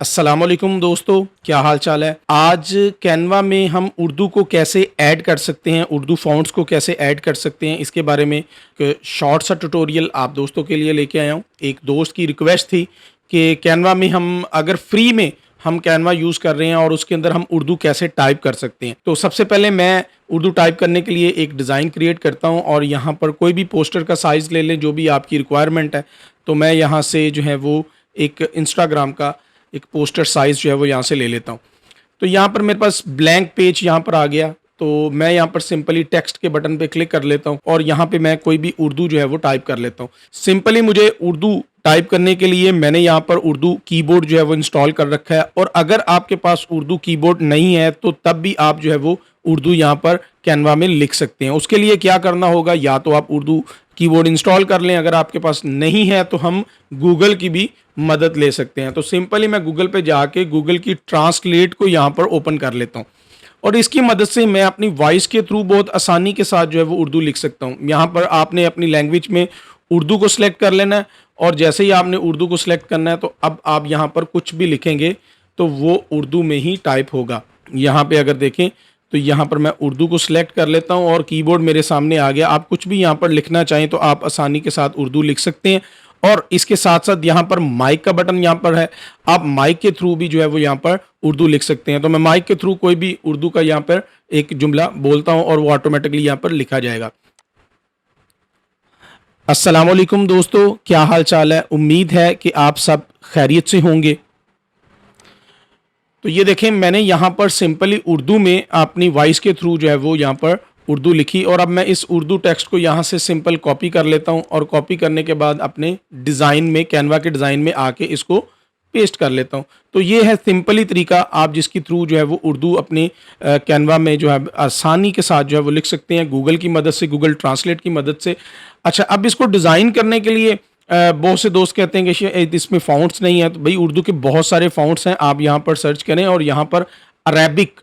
अस्सलाम वालेकुम दोस्तों, क्या हाल चाल है। आज कैनवा में हम उर्दू को कैसे ऐड कर सकते हैं, उर्दू फ़ॉन्ट्स को कैसे ऐड कर सकते हैं, इसके बारे में एक शॉर्ट सा ट्यूटोरियल आप दोस्तों के लिए लेके आया हूँ। एक दोस्त की रिक्वेस्ट थी कि कैनवा में हम अगर फ्री में हम कैनवा यूज़ कर रहे हैं और उसके अंदर हम उर्दू कैसे टाइप कर सकते हैं। तो सबसे पहले मैं उर्दू टाइप करने के लिए एक डिज़ाइन क्रिएट करता हूँ और यहाँ पर कोई भी पोस्टर का साइज़ ले लें जो भी आपकी रिक्वायरमेंट है। तो मैं यहाँ से जो है वो एक इंस्टाग्राम का एक पोस्टर साइज़ जो है वो यहाँ से ले लेता हूँ। तो यहाँ पर मेरे पास ब्लैंक पेज यहाँ पर आ गया, तो मैं यहाँ पर सिंपली टेक्स्ट के बटन पे क्लिक कर लेता हूँ और यहाँ पे मैं कोई भी उर्दू जो है वो टाइप कर लेता हूँ। सिंपली मुझे उर्दू टाइप करने के लिए मैंने यहाँ पर उर्दू कीबोर्ड जो है वो इंस्टॉल कर रखा है, और अगर आपके पास उर्दू कीबोर्ड नहीं है तो तब भी आप जो है वो उर्दू यहाँ पर कैनवा में लिख सकते हैं। उसके लिए क्या करना होगा, या तो आप उर्दू कीबोर्ड इंस्टॉल कर लें, अगर आपके पास नहीं है तो हम गूगल की भी मदद ले सकते हैं। तो सिंपली मैं गूगल पे जाके गूगल की ट्रांसलेट को यहाँ पर ओपन कर लेता हूँ और इसकी मदद से मैं अपनी वॉइस के थ्रू बहुत आसानी के साथ जो है वो उर्दू लिख सकता हूँ। यहाँ पर आपने अपनी लैंग्वेज में उर्दू को सिलेक्ट कर लेना है और जैसे ही आपने उर्दू को सिलेक्ट करना है तो अब आप यहाँ पर कुछ भी लिखेंगे तो वो उर्दू में ही टाइप होगा। यहाँ पे अगर देखें तो यहाँ पर मैं उर्दू को सिलेक्ट कर लेता हूँ और कीबोर्ड मेरे सामने आ गया। आप कुछ भी यहाँ पर लिखना चाहें तो आप आसानी के साथ उर्दू लिख सकते हैं। और इसके साथ साथ यहाँ पर माइक का बटन यहाँ पर है, आप माइक के थ्रू भी जो है वो यहाँ पर उर्दू लिख सकते हैं। तो मैं माइक के थ्रू कोई भी उर्दू का यहाँ पर एक जुमला बोलता हूँ और वो ऑटोमेटिकली यहाँ पर लिखा जाएगा। अस्सलाम वालेकुम दोस्तों, क्या हाल चाल है। उम्मीद है कि आप सब खैरियत से होंगे। तो ये देखें, मैंने यहाँ पर सिंपली उर्दू में अपनी वॉइस के थ्रू जो है वो यहाँ पर उर्दू लिखी और अब मैं इस उर्दू टेक्स्ट को यहाँ से सिंपल कॉपी कर लेता हूँ और कॉपी करने के बाद अपने डिज़ाइन में, कैनवा के डिज़ाइन में आके इसको पेस्ट कर लेता हूँ। तो ये है सिंपली तरीका, आप जिसकी थ्रू जो है वो उर्दू अपने कैनवा में जो है आसानी के साथ जो है वो लिख सकते हैं, गूगल की मदद से, गूगल ट्रांसलेट की मदद से। अच्छा, अब इसको डिज़ाइन करने के लिए बहुत से दोस्त कहते हैं कि इसमें फ़ॉन्ट्स नहीं है, तो भाई उर्दू के बहुत सारे फ़ॉन्ट्स हैं। आप यहाँ पर सर्च करें और यहाँ पर अरेबिक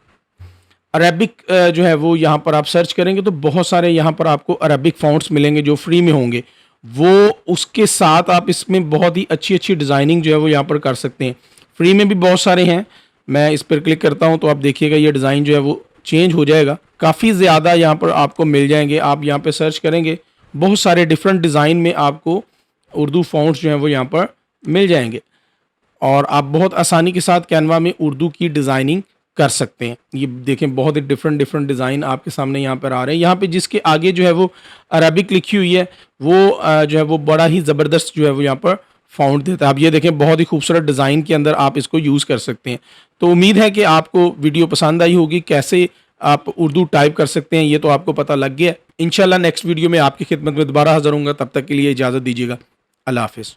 अरेबिक जो है वो यहाँ पर आप सर्च करेंगे तो बहुत सारे यहाँ पर आपको अरेबिक फ़ॉन्ट्स मिलेंगे जो फ्री में होंगे। वो उसके साथ आप इसमें बहुत ही अच्छी अच्छी डिज़ाइनिंग जो है वो यहाँ पर कर सकते हैं। फ्री में भी बहुत सारे हैं। मैं इस पर क्लिक करता हूँ तो आप देखिएगा ये डिज़ाइन जो है वो चेंज हो जाएगा, काफ़ी ज़्यादा यहाँ पर आपको मिल जाएंगे। आप यहाँ पर सर्च करेंगे, बहुत सारे डिफरेंट डिज़ाइन में आपको उर्दू फ़ॉन्ट्स जो हैं वो यहाँ पर मिल जाएंगे और आप बहुत आसानी के साथ कैनवा में उर्दू की डिज़ाइनिंग कर सकते हैं। ये देखें, बहुत ही डिफरेंट डिफरेंट डिज़ाइन आपके सामने यहाँ पर आ रहे हैं। यहाँ पे जिसके आगे जो है वो अरबिक लिखी हुई है वो जो है वो बड़ा ही ज़बरदस्त जो है वो यहाँ पर फ़ॉन्ट देता है। आप ये देखें, बहुत ही खूबसूरत डिज़ाइन के अंदर आप इसको यूज़ कर सकते हैं। तो उम्मीद है कि आपको वीडियो पसंद आई होगी, कैसे आप उर्दू टाइप कर सकते हैं ये तो आपको पता लग गया। इंशाल्लाह नेक्स्ट वीडियो में आपकी खिदमत में दोबारा हाज़िर होऊंगा। तब तक के लिए इजाज़त दीजिएगा। अल्लाह हाफ़िज़।